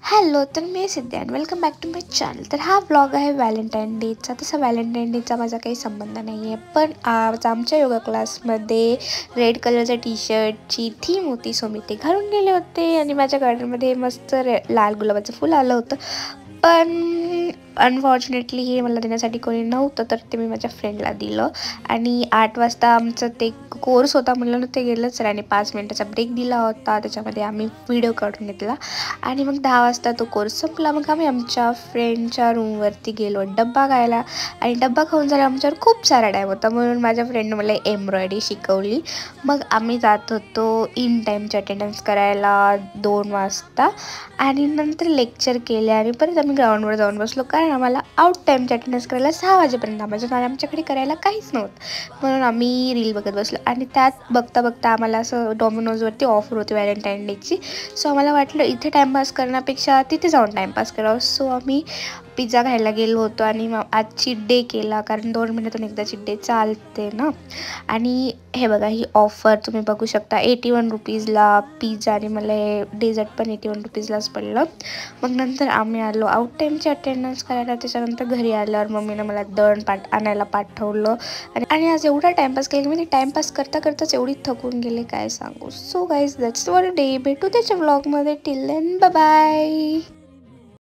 Hello, तर मी Siddhi and welcome back to my channel. तर हा व्लॉग आहे व्हॅलेंटाईन डेचा. तसा व्हॅलेंटाईन डेचा माझा काही संबंध नाही आहे, पण आज आमच्या योगा क्लासमध्ये रेड कलरच्या टी शर्टची थीम होती, सो मी ते घालून गेले होते आणि माझ्या गार्डनमध्ये मस्त लाल गुलाबाचं फुल आलं होतं. पण अनफॉर्च्युनेटली हे मला देण्यासाठी कोणी नव्हतं, तर ते मी माझ्या फ्रेंडला दिलं. आणि 8 वाजता आमचं ते कोर्स होता म्हणलं ते गेलं सर, आणि 5 मिनटाचा ब्रेक दिला होता. त्याच्यामध्ये आम्ही व्हिडिओ काढून घेतला आणि मग 10 वाजता तो कोर्स संपला. मग आम्ही आमच्या फ्रेंडच्या रूमवरती गेलो डब्बा खायला, आणि डब्बा खाऊन झाला आमच्यावर खूप सारा टाईम होता, म्हणून माझ्या फ्रेंडने मला एम्ब्रॉयडरी शिकवली. मग आम्ही जात होतो इन टाईमची अटेंडन्स करायला 2 वाजता, आणि नंतर लेक्चर केले आणि परत आम्ही ग्राउंडवर जाऊन बसलो, कारण आम्हाला आउट टाईमची अटेंडन्स करायला 6 वाजेपर्यंत थांबायचं आणि आमच्याकडे करायला काहीच नव्हतं. म्हणून आम्ही रील बघत बसलो, आणि त्यात बघता बघता आम्हाला असं डॉमिनोजवरती ऑफर होती व्हॅलेंटाईन डेची. सो आम्हाला वाटलं इथे टाईमपास करण्यापेक्षा तिथे जाऊन टाईमपास करावं. सो आम्ही पिझ्झा खायला गेलो होतो आणि मग आज चीट डे केला, कारण 2 महिन्यातून एकदा चीट डे चालते ना. आणि हे बघा, ही ऑफर तुम्ही बघू शकता, 81 रुपीजला पिझ्झा, आणि मला हे डेझर्ट पण 81 रुपीजलाच पडलं. मग नंतर आम्ही आलो आउट टाईमची अटेंडन्स करायला. त्याच्यानंतर घरी आल्यावर मम्मीनं मला आणायला पाठवलं, आणि आज एवढा टाईमपास केला की मी टाईमपास करता करताच एवढी थकून गेले, काय सांगू. So guys, that's for day. भेटू त्याच्या व्लॉगमध्ये. Till then, bye bye.